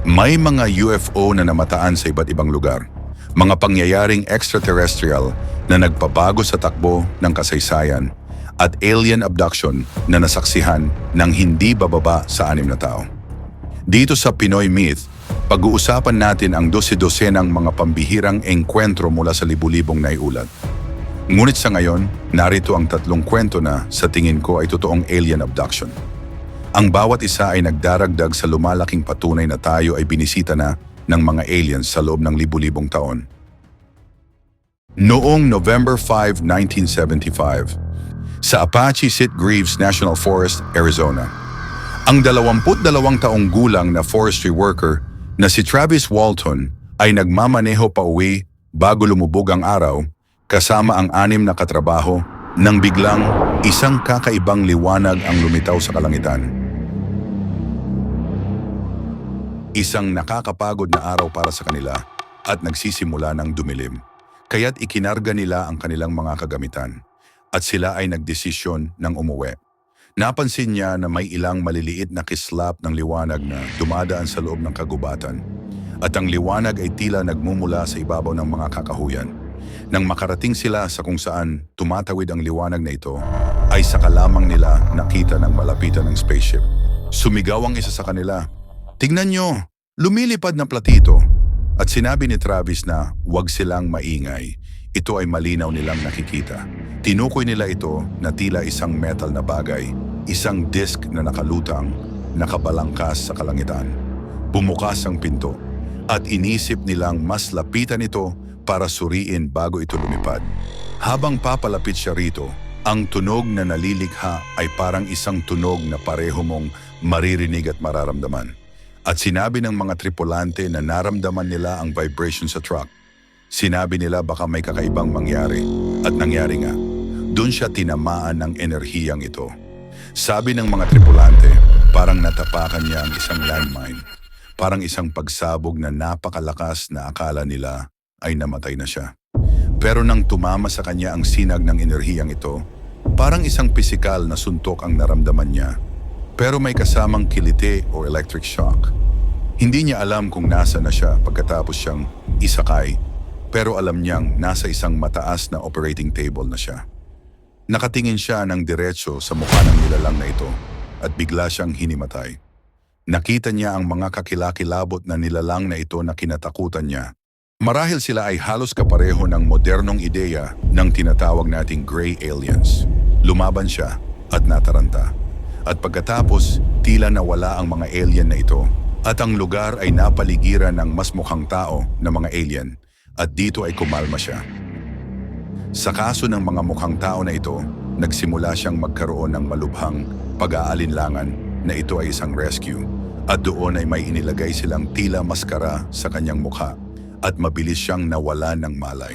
May mga UFO na namataan sa iba't ibang lugar. Mga pangyayaring extraterrestrial na nagpabago sa takbo ng kasaysayan at alien abduction na nasaksihan ng hindi bababa sa 6 na tao. Dito sa Pinoy Myth, pag-uusapan natin ang dose-dosenang mga pambihirang engkwentro mula sa libu-libong naiulat. Ngunit sa ngayon, narito ang 3 kwento na sa tingin ko ay totoong alien abduction. Ang bawat isa ay nagdaragdag sa lumalaking patunay na tayo ay binisita na ng mga aliens sa loob ng libu-libong taon. Noong November 5, 1975, sa Apache Sitgreaves National Forest, Arizona, ang 22 taong gulang na forestry worker na si Travis Walton ay nagmamaneho pa uwi bago lumubog ang araw kasama ang 6 na katrabaho nang biglang isang kakaibang liwanag ang lumitaw sa kalangitan. Isang nakakapagod na araw para sa kanila at nagsisimula ng dumilim. Kaya't ikinarga nila ang kanilang mga kagamitan at sila ay nagdesisyon ng umuwi. Napansin niya na may ilang maliliit na kislap ng liwanag na dumadaan sa loob ng kagubatan at ang liwanag ay tila nagmumula sa ibabaw ng mga kakahuyan. Nang makarating sila sa kung saan tumatawid ang liwanag na ito, ay saka lamang nila nakita ng malapitan ng spaceship. Sumigaw ang isa sa kanila, "Tignan nyo, lumilipad na platito." At sinabi ni Travis na huwag silang maingay. Ito ay malinaw nilang nakikita. Tinukoy nila ito na tila isang metal na bagay, isang disk na nakalutang, nakabalangkas sa kalangitan. Bumukas ang pinto at inisip nilang mas lapitan ito para suriin bago ito lumipad. Habang papalapit siya rito, ang tunog na nalilikha ay parang isang tunog na pareho mong maririnig at mararamdaman. At sinabi ng mga tripulante na naramdaman nila ang vibration sa truck. Sinabi nila baka may kakaibang mangyari at nangyari nga. Doon siya tinamaan ng enerhiyang ito. Sabi ng mga tripulante, parang natapakan niya ang isang landmine. Parang isang pagsabog na napakalakas na akala nila ay namatay na siya. Pero nang tumama sa kanya ang sinag ng enerhiyang ito, parang isang pisikal na suntok ang naramdaman niya. Pero may kasamang kiliti o electric shock. Hindi niya alam kung nasa na siya pagkatapos siyang isakay, pero alam niyang nasa isang mataas na operating table na siya. Nakatingin siya ng diretso sa mukha ng nilalang na ito at bigla siyang hinimatay. Nakita niya ang mga kakilakilabot na nilalang na ito na kinatakutan niya. Marahil sila ay halos kapareho ng modernong ideya ng tinatawag nating gray aliens. Lumaban siya at nataranta. At pagkatapos, tila nawala ang mga alien na ito at ang lugar ay napaligiran ng mas mukhang tao na mga alien at dito ay kumalma siya. Sa kaso ng mga mukhang tao na ito, nagsimula siyang magkaroon ng malubhang pag-aalinlangan na ito ay isang rescue at doon ay may inilagay silang tila maskara sa kanyang mukha at mabilis siyang nawalan ng malay.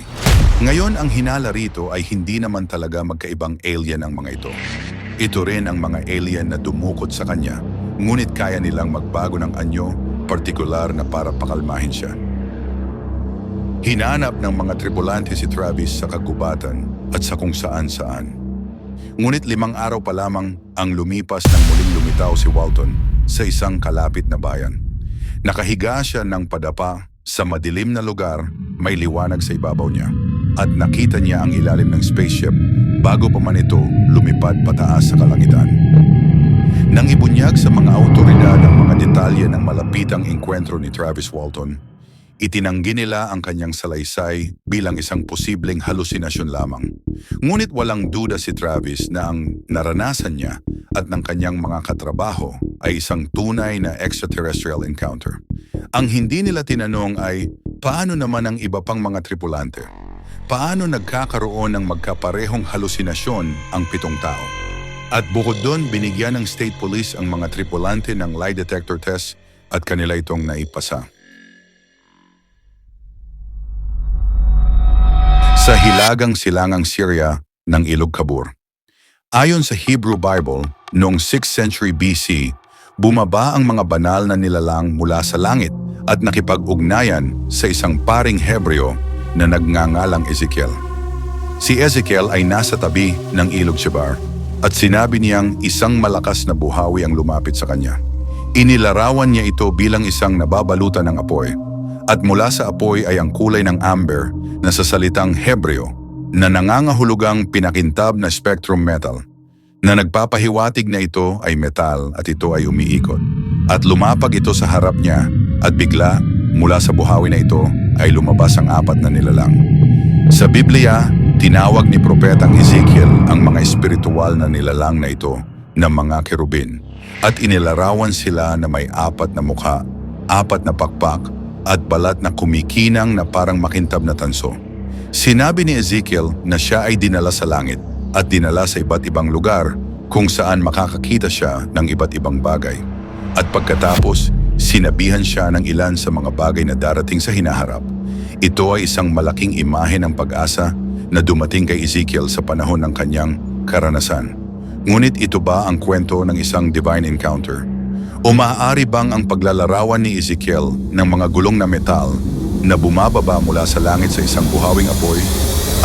Ngayon ang hinala rito ay hindi naman talaga magkaibang alien ang mga ito. Ito rin ang mga alien na dumukot sa kanya, ngunit kaya nilang magbago ng anyo, partikular na para pakalmahin siya. Hinanap ng mga tripulante si Travis sa kagubatan at sa kung saan-saan. Ngunit 5 araw pa lamang ang lumipas nang muling lumitaw si Walton sa isang kalapit na bayan. Nakahiga siya ng padapa sa madilim na lugar, may liwanag sa ibabaw niya. At nakita niya ang ilalim ng spaceship bago pa man ito lumipad pataas sa kalangitan. Nang ibunyag sa mga awtoridad ang mga detalye ng malapitang engkwentro ni Travis Walton, itinanggi nila ang kanyang salaysay bilang isang posibleng halusinasyon lamang. Ngunit walang duda si Travis na ang naranasan niya at ng kanyang mga katrabaho ay isang tunay na extraterrestrial encounter. Ang hindi nila tinanong ay, paano naman ang iba pang mga tripulante? Paano nagkakaroon ng magkaparehong halusinasyon ang 7 tao? At bukod doon, binigyan ng state police ang mga tripulante ng lie detector test at kanila itong naipasa. Sa hilagang silangang Syria ng Ilog Kabur. Ayon sa Hebrew Bible, noong 6th century BC, bumaba ang mga banal na nilalang mula sa langit at nakipag-ugnayan sa isang paring Hebreo na nagngangalang Ezekiel. Si Ezekiel ay nasa tabi ng Ilog Chebar at sinabi niyang isang malakas na buhawi ang lumapit sa kanya. Inilarawan niya ito bilang isang nababalutan ng apoy. At mula sa apoy ay ang kulay ng amber na sa salitang Hebreo na nangangahulugang pinakintab na spectrum metal, na nagpapahiwatig na ito ay metal at ito ay umiikot. At lumapag ito sa harap niya at bigla mula sa buhawi na ito ay lumabas ang 4 na nilalang. Sa Biblia, tinawag ni Propetang Ezekiel ang mga espiritual na nilalang na ito na mga kerubin at inilarawan sila na may 4 na mukha, 4 na pakpak at balat na kumikinang na parang makintab na tanso. Sinabi ni Ezekiel na siya ay dinala sa langit at dinala sa iba't ibang lugar kung saan makakakita siya ng iba't ibang bagay. At pagkatapos, sinabihan siya ng ilan sa mga bagay na darating sa hinaharap. Ito ay isang malaking imahe ng pag-asa na dumating kay Ezekiel sa panahon ng kanyang karanasan. Ngunit ito ba ang kwento ng isang divine encounter? O maaari bang ang paglalarawan ni Ezekiel ng mga gulong na metal na bumababa mula sa langit sa isang buhawing apoy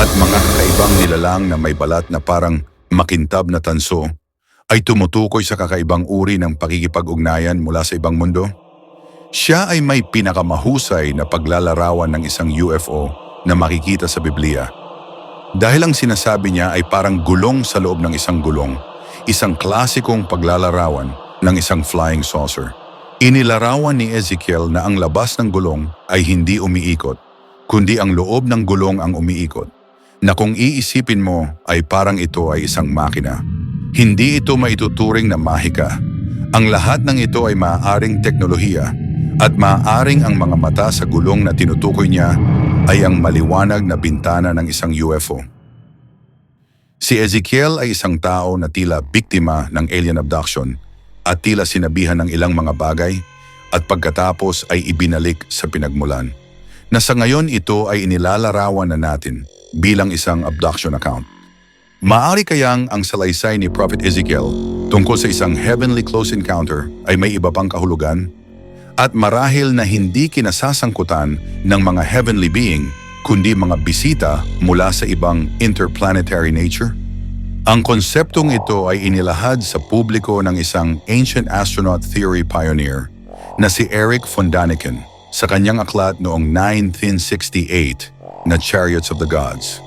at mga kakaibang nilalang na may balat na parang makintab na tanso ay tumutukoy sa kakaibang uri ng pakikipag-ugnayan mula sa ibang mundo? Siya ay may pinakamahusay na paglalarawan ng isang UFO na makikita sa Biblia. Dahil ang sinasabi niya ay parang gulong sa loob ng isang gulong, isang klasikong paglalarawan ng isang flying saucer. Inilarawan ni Ezekiel na ang labas ng gulong ay hindi umiikot, kundi ang loob ng gulong ang umiikot, na kung iisipin mo ay parang ito ay isang makina. Hindi ito maituturing na mahika. Ang lahat ng ito ay maaaring teknolohiya at maaaring ang mga mata sa gulong na tinutukoy niya ay ang maliwanag na bintana ng isang UFO. Si Ezekiel ay isang tao na tila biktima ng alien abduction at tila sinabihan ng ilang mga bagay at pagkatapos ay ibinalik sa pinagmulan, na sa ngayon ito ay inilalarawan na natin bilang isang abduction account. Maaari kayang ang salaysay ni Prophet Ezekiel tungkol sa isang heavenly close encounter ay may iba pang kahulugan? At marahil na hindi kinasasangkutan ng mga heavenly being, kundi mga bisita mula sa ibang interplanetary nature? Ang konseptong ito ay inilahad sa publiko ng isang ancient astronaut theory pioneer na si Erich von Däniken sa kanyang aklat noong 1968 na Chariots of the Gods.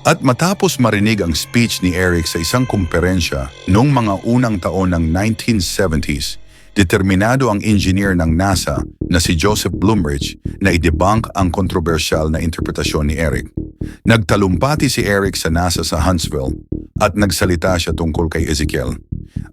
At matapos marinig ang speech ni Erich sa isang kumperensya noong mga unang taon ng 1970s, determinado ang engineer ng NASA na si Joseph Blumrich na i-debunk ang kontrobersyal na interpretasyon ni Erich. Nagtalumpati si Erich sa NASA sa Huntsville at nagsalita siya tungkol kay Ezekiel.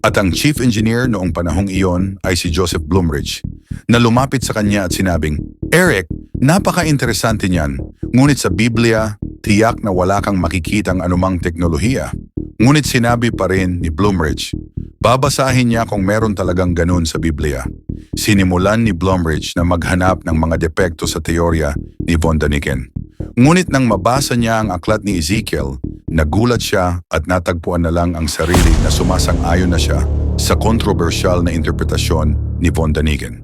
At ang chief engineer noong panahong iyon ay si Joseph Blumrich na lumapit sa kanya at sinabing, "Erich, napaka-interesante niyan, ngunit sa Biblia, tiyak na wala kang makikitang anumang teknolohiya." Ngunit sinabi pa rin ni Blumrich, babasahin niya kung meron talagang ganun sa Biblia. Sinimulan ni Blumrich na maghanap ng mga depekto sa teorya ni von Däniken. Ngunit nang mabasa niya ang aklat ni Ezekiel, nagulat siya at natagpuan na lang ang sarili na sumasang-ayon na siya sa kontrobersyal na interpretasyon ni von Däniken.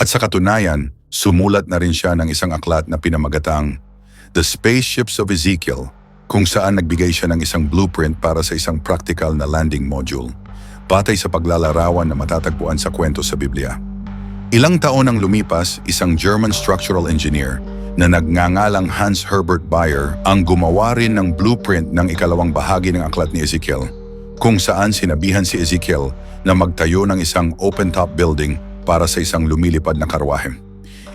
At sa katunayan, sumulat na rin siya ng isang aklat na pinamagatang The Spaceships of Ezekiel, kung saan nagbigay siya ng isang blueprint para sa isang practical na landing module, batay sa paglalarawan na matatagpuan sa kwento sa Biblia. Ilang taon ang lumipas, isang German structural engineer na nagngangalang Hans Herbert Bayer ang gumawa rin ng blueprint ng ikalawang bahagi ng aklat ni Ezekiel, kung saan sinabihan si Ezekiel na magtayo ng isang open-top building para sa isang lumilipad na karwahe.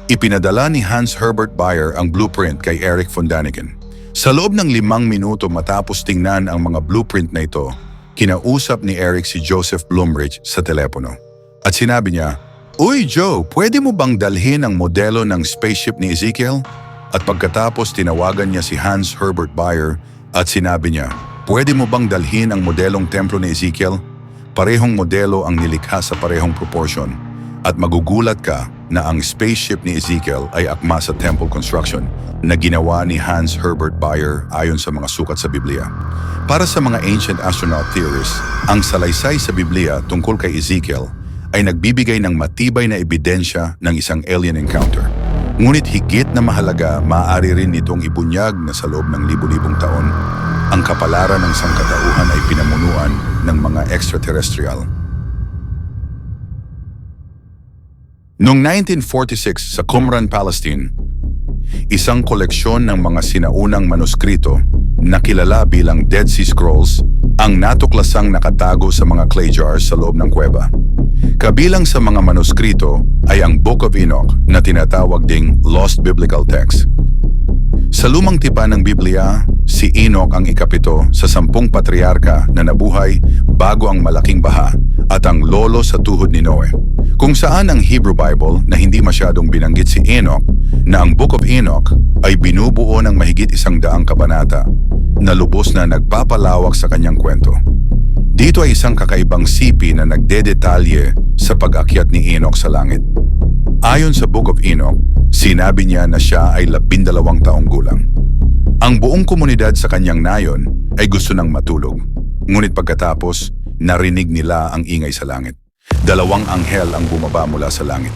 Ipinadala ni Hans Herbert Bayer ang blueprint kay Erich von Däniken. Sa loob ng 5 minuto matapos tingnan ang mga blueprint na ito, kinausap ni Erich si Joseph Blumrich sa telepono. At sinabi niya, "Uy Joe, pwede mo bang dalhin ang modelo ng spaceship ni Ezekiel?" At pagkatapos tinawagan niya si Hans Herbert Bayer at sinabi niya, "Pwede mo bang dalhin ang modelong templo ni Ezekiel? Parehong modelo ang nilikha sa parehong proportion. At magugulat ka na ang spaceship ni Ezekiel ay akma sa temple construction na ginawa ni Hans Herbert Bayer ayon sa mga sukat sa Biblia." Para sa mga ancient astronaut theorists, ang salaysay sa Biblia tungkol kay Ezekiel ay nagbibigay ng matibay na ebidensya ng isang alien encounter. Ngunit higit na mahalaga, maaari rin itong ibunyag na sa loob ng libu-libong taon, ang kapalaran ng sangkatauhan ay pinamunuan ng mga extraterrestrial. Noong 1946 sa Qumran, Palestine, isang koleksyon ng mga sinaunang manuskrito na kilala bilang Dead Sea Scrolls ang natuklasang nakatago sa mga clay jars sa loob ng kuweba. Kabilang sa mga manuskrito ay ang Book of Enoch na tinatawag ding Lost Biblical Text. Sa lumang tipan ng Biblia, si Enoch ang ikapito sa 10 patriarka na nabuhay bago ang malaking baha at ang lolo sa tuhod ni Noe. Kung saan ang Hebrew Bible na hindi masyadong binanggit si Enoch na ang Book of Enoch ay binubuo ng mahigit 100 kabanata na lubos na nagpapalawak sa kanyang kwento. Dito ay isang kakaibang sipi na nagdedetalye sa pag-akyat ni Enoch sa langit. Ayon sa Book of Enoch, sinabi niya na siya ay 12 taong gulang. Ang buong komunidad sa kanyang nayon ay gusto nang matulog. Ngunit pagkatapos, narinig nila ang ingay sa langit. 2 anghel ang bumaba mula sa langit.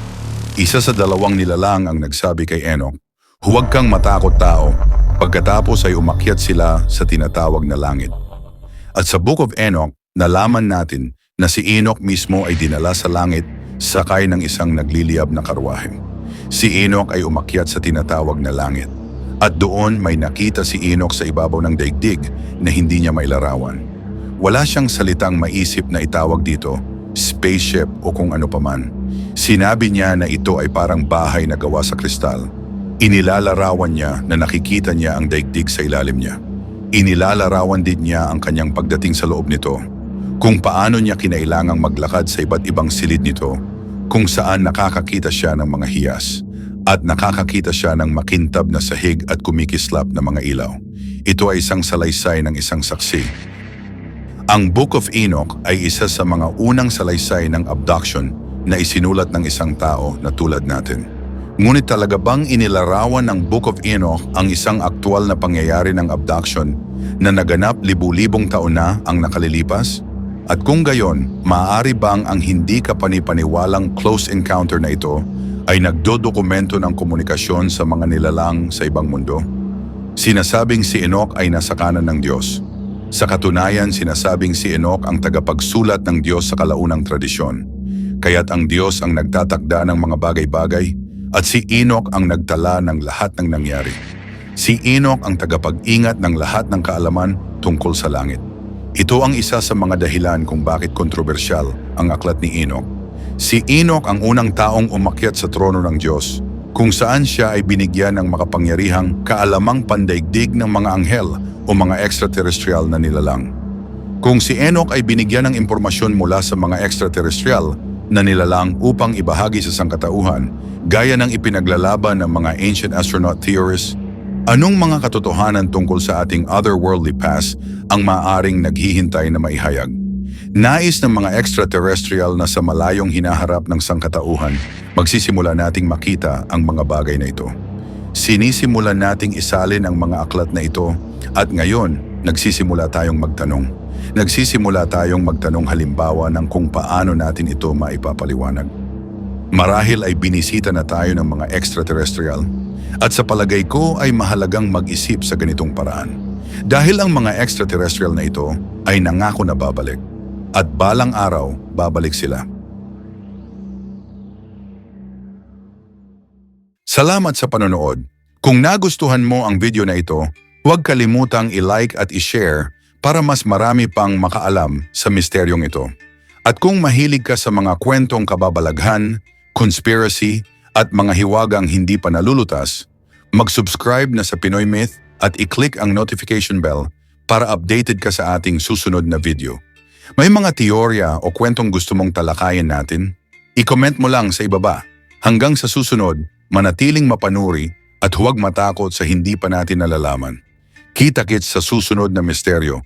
Isa sa 2 nilalang ang nagsabi kay Enoch, "Huwag kang matakot tao." Pagkatapos ay umakyat sila sa tinatawag na langit. At sa Book of Enoch, nalaman natin na si Enoch mismo ay dinala sa langit sakay ng isang nagliliyab na karwahe. Si Enoch ay umakyat sa tinatawag na langit. At doon may nakita si Enoch sa ibabaw ng daigdig na hindi niya mailarawan. Wala siyang salitang maisip na itawag dito, spaceship o kung ano paman. Sinabi niya na ito ay parang bahay na gawa sa kristal. Inilalarawan niya na nakikita niya ang daigdig sa ilalim niya. Inilalarawan din niya ang kanyang pagdating sa loob nito. Kung paano niya kinailangang maglakad sa iba't ibang silid nito, kung saan nakakakita siya ng mga hiyas, at nakakakita siya ng makintab na sahig at kumikislap na mga ilaw. Ito ay isang salaysay ng isang saksi. Ang Book of Enoch ay isa sa mga unang salaysay ng abduction na isinulat ng isang tao na tulad natin. Ngunit talaga bang inilarawan ng Book of Enoch ang isang aktwal na pangyayari ng abduction na naganap libu-libong taon na ang nakalilipas? At kung gayon, maaari bang ang hindi kapanipaniwalang close encounter na ito ay nagdodokumento ng komunikasyon sa mga nilalang sa ibang mundo? Sinasabing si Enoch ay nasa kanan ng Diyos. Sa katunayan, sinasabing si Enoch ang tagapagsulat ng Diyos sa kalaunang tradisyon. Kaya't ang Diyos ang nagtatakda ng mga bagay-bagay at si Enoch ang nagtala ng lahat ng nangyari. Si Enoch ang tagapag-ingat ng lahat ng kaalaman tungkol sa langit. Ito ang isa sa mga dahilan kung bakit kontrobersyal ang aklat ni Enoch. Si Enoch ang unang taong umakyat sa trono ng Diyos, kung saan siya ay binigyan ng makapangyarihang kaalamang pandaigdig ng mga anghel o mga extraterrestrial na nilalang. Kung si Enoch ay binigyan ng impormasyon mula sa mga extraterrestrial na nilalang upang ibahagi sa sangkatauhan, gaya ng ipinaglalaban ng mga ancient astronaut theorists, anong mga katotohanan tungkol sa ating otherworldly past ang maaaring naghihintay na maihayag? Nais ng mga extraterrestrial na sa malayong hinaharap ng sangkatauhan, magsisimula nating makita ang mga bagay na ito. Sinisimulan nating isalin ang mga aklat na ito at ngayon, nagsisimula tayong magtanong. Nagsisimula tayong magtanong halimbawa ng kung paano natin ito maipapaliwanag. Marahil ay binisita na tayo ng mga extraterrestrial. At sa palagay ko ay mahalagang mag-isip sa ganitong paraan. Dahil ang mga extraterrestrial na ito ay nangako na babalik. At balang araw, babalik sila. Salamat sa panonood. Kung nagustuhan mo ang video na ito, huwag kalimutang i-like at i-share para mas marami pang makaalam sa misteryong ito. At kung mahilig ka sa mga kwentong kababalaghan, conspiracy, at mga hiwagang hindi pa nalulutas, mag-subscribe na sa Pinoy Myth at i-click ang notification bell para updated ka sa ating susunod na video. May mga teorya o kwentong gusto mong talakayin natin? I-comment mo lang sa ibaba. Hanggang sa susunod, manatiling mapanuri at huwag matakot sa hindi pa natin nalalaman. Kita-kits sa susunod na misteryo.